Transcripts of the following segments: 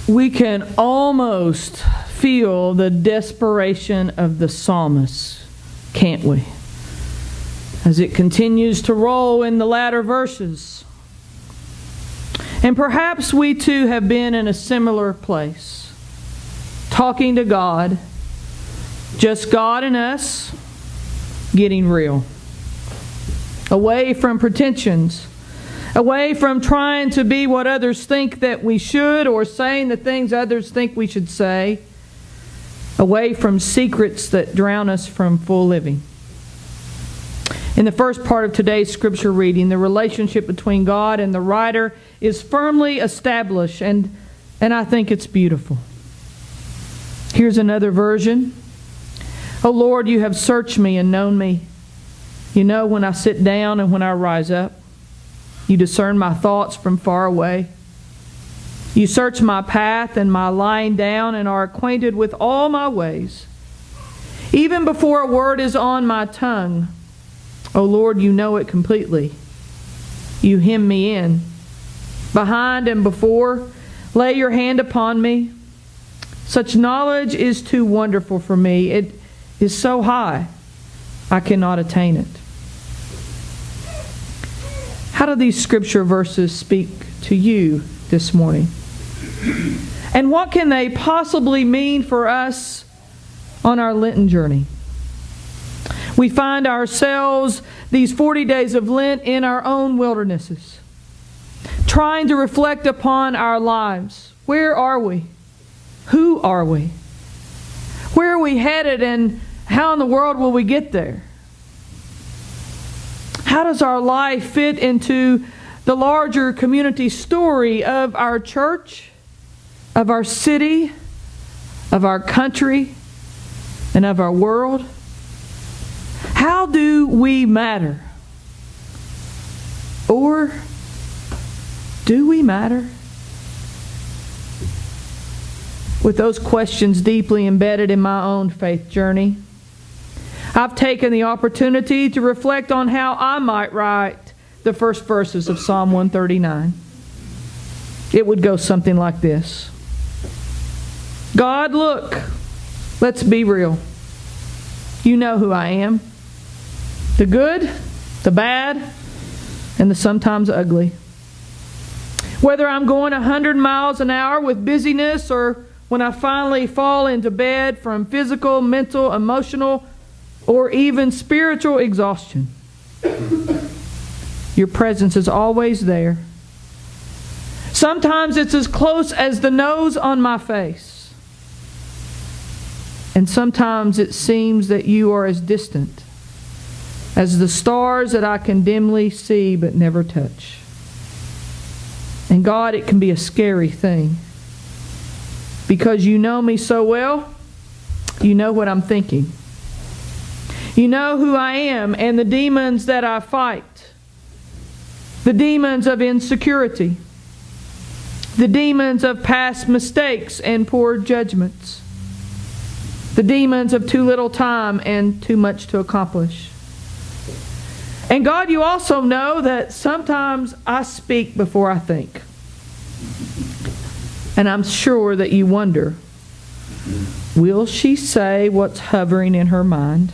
we can almost feel the desperation of the psalmist, can't we? As it continues to roll in the latter verses. And perhaps we too have been in a similar place, talking to God, just God and us, getting real. Away from pretensions, away from trying to be what others think that we should or saying the things others think we should say, away from secrets that drown us from full living. In the first part of today's scripture reading, the relationship between God and the writer is firmly established, and I think it's beautiful. Here's another version. "O Lord, you have searched me and known me. You know when I sit down and when I rise up. You discern my thoughts from far away. You search my path and my lying down and are acquainted with all my ways. Even before a word is on my tongue, O Lord, you know it completely. You hem me in. Behind and before, lay your hand upon me. Such knowledge is too wonderful for me. It is so high, I cannot attain it." How do these scripture verses speak to you this morning? And what can they possibly mean for us on our Lenten journey? We find ourselves these 40 days of Lent in our own wildernesses, trying to reflect upon our lives. Where are we? Who are we? Where are we headed, and how in the world will we get there? How does our life fit into the larger community story of our church, of our city, of our country, and of our world? How do we matter? Or do we matter? With those questions deeply embedded in my own faith journey, I've taken the opportunity to reflect on how I might write the first verses of Psalm 139. It would go something like this. God, look, let's be real. You know who I am. The good, the bad, and the sometimes ugly. Whether I'm going 100 miles an hour with busyness, or when I finally fall into bed from physical, mental, emotional, or even spiritual exhaustion, your presence is always there. Sometimes it's as close as the nose on my face. And sometimes it seems that you are as distant as the stars that I can dimly see but never touch. And God, it can be a scary thing. Because you know me so well, you know what I'm thinking. You know who I am and the demons that I fight. The demons of insecurity. The demons of past mistakes and poor judgments. The demons of too little time and too much to accomplish. And God, you also know that sometimes I speak before I think. And I'm sure that you wonder, will she say what's hovering in her mind?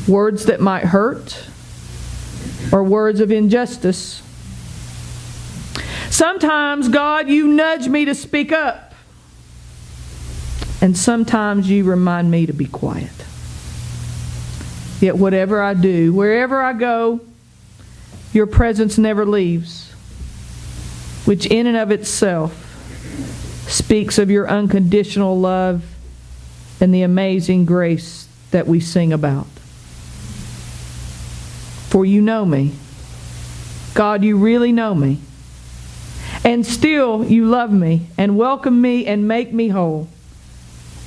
Words that might hurt, or words of injustice. Sometimes, God, you nudge me to speak up. And sometimes you remind me to be quiet. Yet whatever I do, wherever I go, your presence never leaves, which in and of itself speaks of your unconditional love and the amazing grace that we sing about. For you know me. God, you really know me. And still you love me and welcome me and make me whole.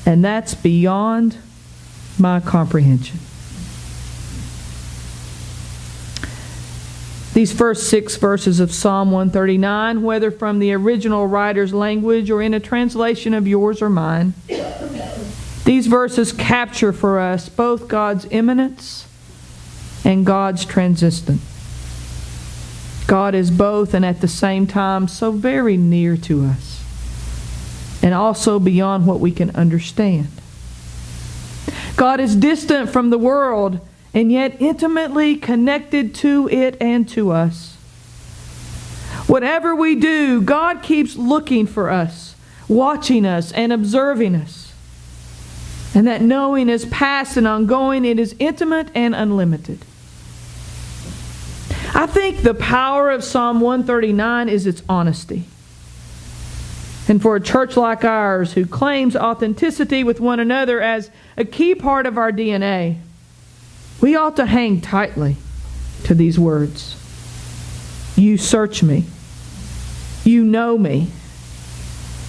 And that's beyond my comprehension. These first 6 verses of Psalm 139, whether from the original writer's language or in a translation of yours or mine, these verses capture for us both God's immanence and God's transcendence. God is both and at the same time so very near to us, and also beyond what we can understand. God is distant from the world and yet intimately connected to it and to us. Whatever we do, God keeps looking for us, watching us, and observing us. And that knowing is past and ongoing. It is intimate and unlimited. I think the power of Psalm 139 is its honesty. And for a church like ours, who claims authenticity with one another as a key part of our DNA, we ought to hang tightly to these words. You search me. You know me.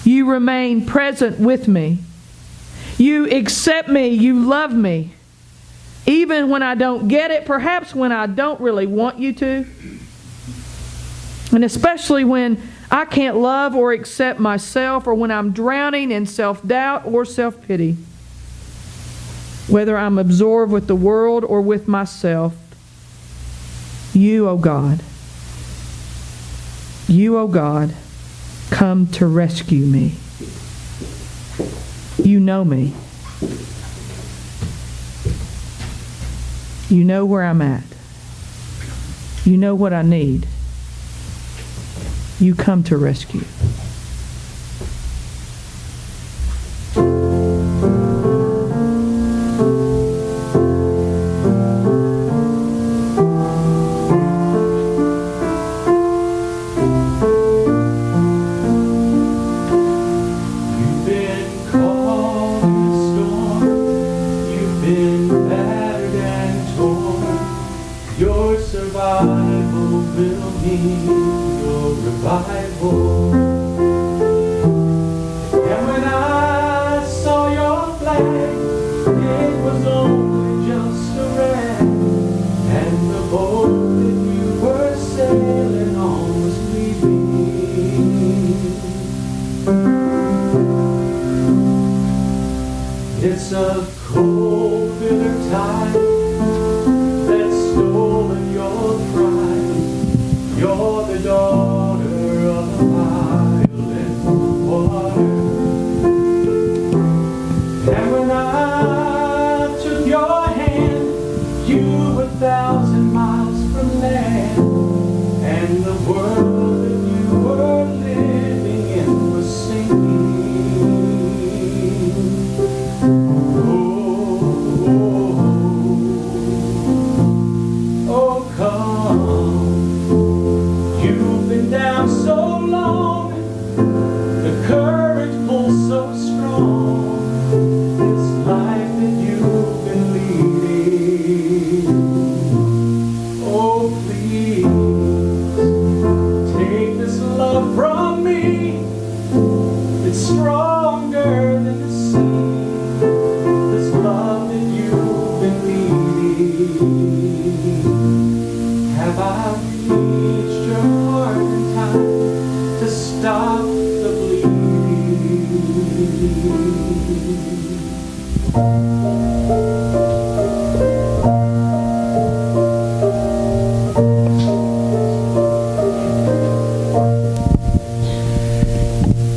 You remain present with me. You accept me. You love me. Even when I don't get it, perhaps when I don't really want you to. And especially when I can't love or accept myself, or when I'm drowning in self-doubt or self-pity. Whether I'm absorbed with the world or with myself, you, O God, come to rescue me. You know me. You know where I'm at. You know what I need. You come to rescue. It's a cold, bitter tide that's stolen your pride. You're the daughter of a violent water. And when I took your hand, you were 1,000 miles from land. And the world that you were living in was sinking.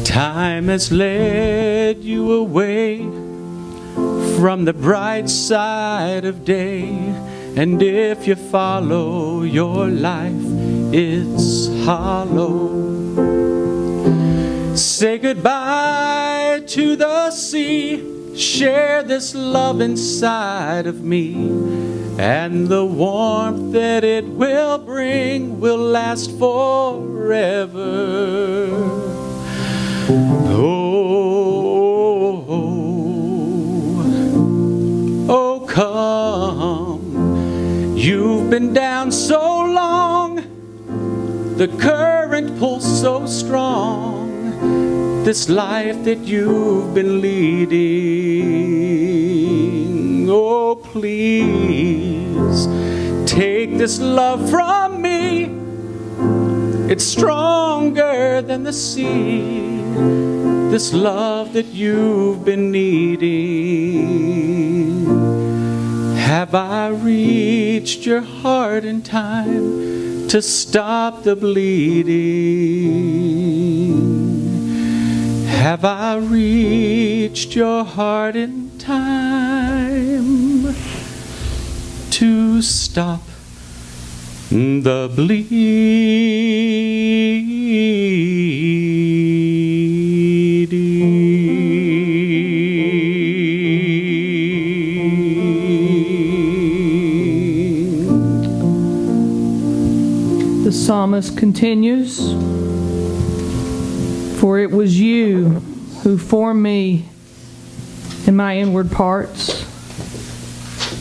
Time has led you away from the bright side of day, and if you follow your life, it's hollow. Say goodbye to the sea, share this love inside of me, and the warmth that it will bring will last forever. Oh, come. You've been down so long, the current pulls so strong, this life that you've been leading. Oh, please, take this love from me. It's stronger than the sea, this love that you've been needing. Have I reached your heart in time to stop the bleeding? Have I reached your heart in time to stop the bleeding? The psalmist continues, "For it was you who formed me in my inward parts.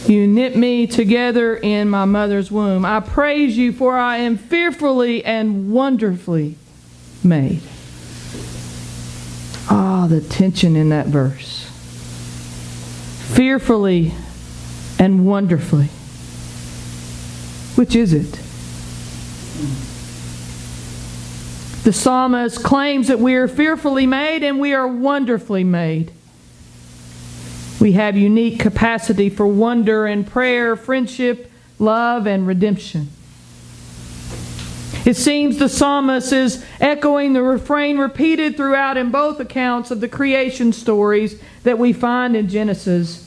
You knit me together in my mother's womb. I praise you, for I am fearfully and wonderfully made." Ah, the tension in that verse. Fearfully and wonderfully. Which is it? The psalmist claims that we are fearfully made and we are wonderfully made. We have unique capacity for wonder and prayer, friendship, love, and redemption. It seems the psalmist is echoing the refrain repeated throughout in both accounts of the creation stories that we find in Genesis.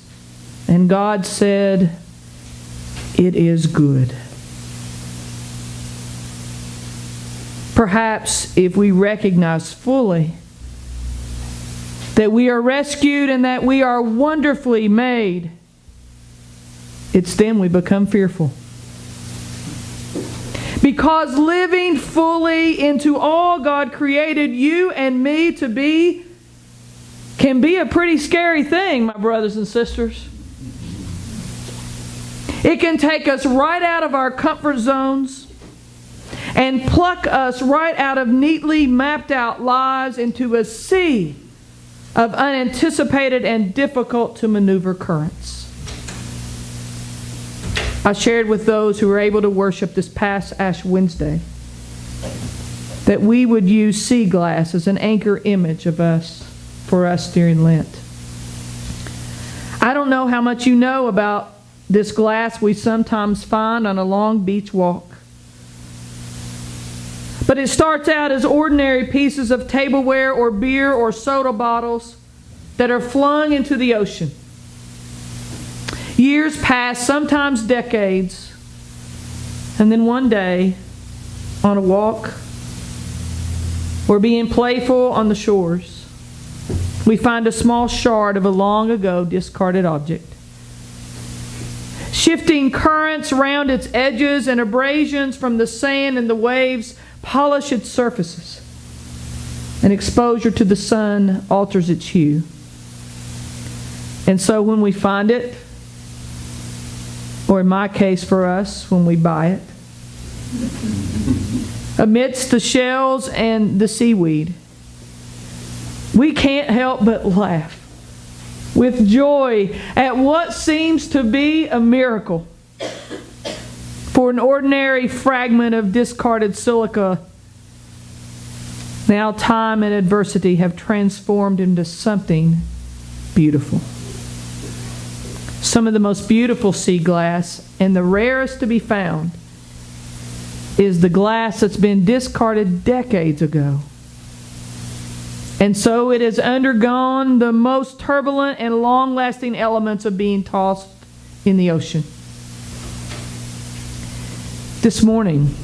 And God said, "It is good." Perhaps if we recognize fully that we are rescued and that we are wonderfully made, it's then we become fearful. Because living fully into all God created you and me to be can be a pretty scary thing, my brothers and sisters. It can take us right out of our comfort zones and pluck us right out of neatly mapped out lives into a sea of unanticipated and difficult to maneuver currents. I shared with those who were able to worship this past Ash Wednesday that we would use sea glass as an anchor image of us, for us during Lent. I don't know how much you know about this glass we sometimes find on a long beach walk. But it starts out as ordinary pieces of tableware or beer or soda bottles that are flung into the ocean. Years pass, sometimes decades, and then one day, on a walk, or being playful on the shores, we find a small shard of a long ago discarded object. Shifting currents around its edges and abrasions from the sand and the waves polish its surfaces, and exposure to the sun alters its hue. And so when we find it, or in my case for us, when we buy it, amidst the shells and the seaweed, we can't help but laugh with joy at what seems to be a miracle. For an ordinary fragment of discarded silica, now time and adversity have transformed into something beautiful. Some of the most beautiful sea glass, and the rarest to be found, is the glass that's been discarded decades ago. And so it has undergone the most turbulent and long-lasting elements of being tossed in the ocean. This morning,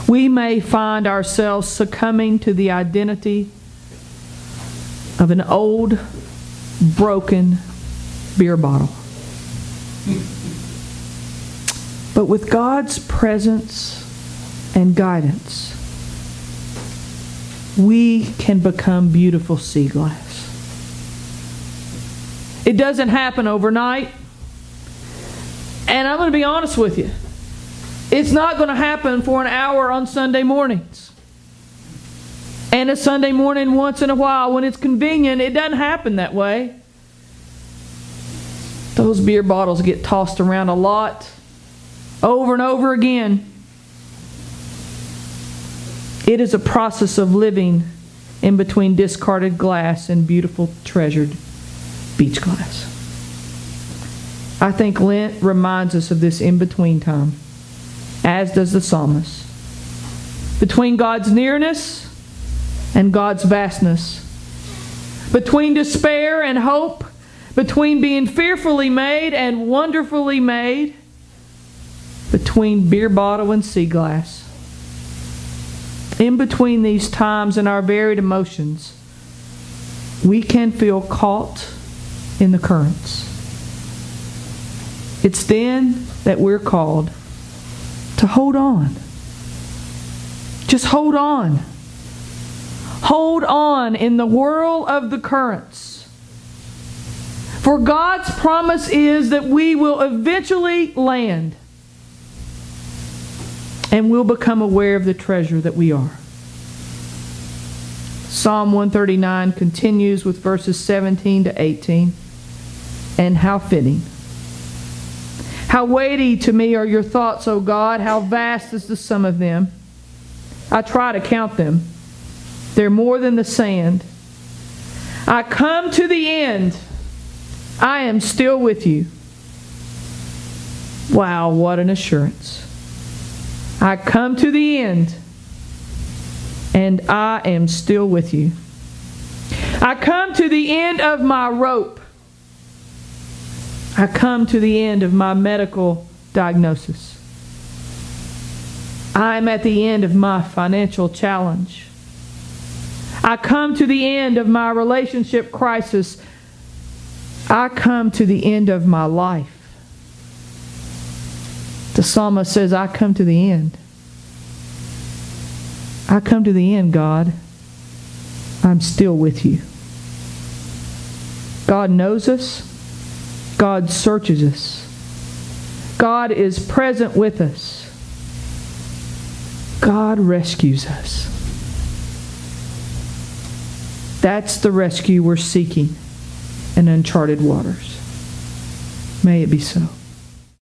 we may find ourselves succumbing to the identity of an old, broken beer bottle. But with God's presence and guidance, we can become beautiful sea glass. It doesn't happen overnight. And I'm going to be honest with you. It's not going to happen for an hour on Sunday mornings. And a Sunday morning once in a while when it's convenient. It doesn't happen that way. Those beer bottles get tossed around a lot, over and over again. It is a process of living in between discarded glass and beautiful treasured beach glass. I think Lent reminds us of this in-between time. as does the psalmist, between God's nearness and God's vastness, between despair and hope, between being fearfully made and wonderfully made, between beer bottle and sea glass. In between these times and our varied emotions, we can feel caught in the currents. It's then that we're called to hold on. Just hold on. Hold on in the whirl of the currents. For God's promise is that we will eventually land and we'll become aware of the treasure that we are. Psalm 139 continues with verses 17 to 18. And how fitting. How weighty to me are your thoughts, O God. How vast is the sum of them. I try to count them. They're more than the sand. I come to the end. I am still with you. Wow, what an assurance. I come to the end, and I am still with you. I come to the end of my rope. I come to the end of my medical diagnosis. I'm at the end of my financial challenge. I come to the end of my relationship crisis. I come to the end of my life. The psalmist says, I come to the end. I come to the end, God. I'm still with you. God knows us. God searches us. God is present with us. God rescues us. That's the rescue we're seeking in uncharted waters. May it be so.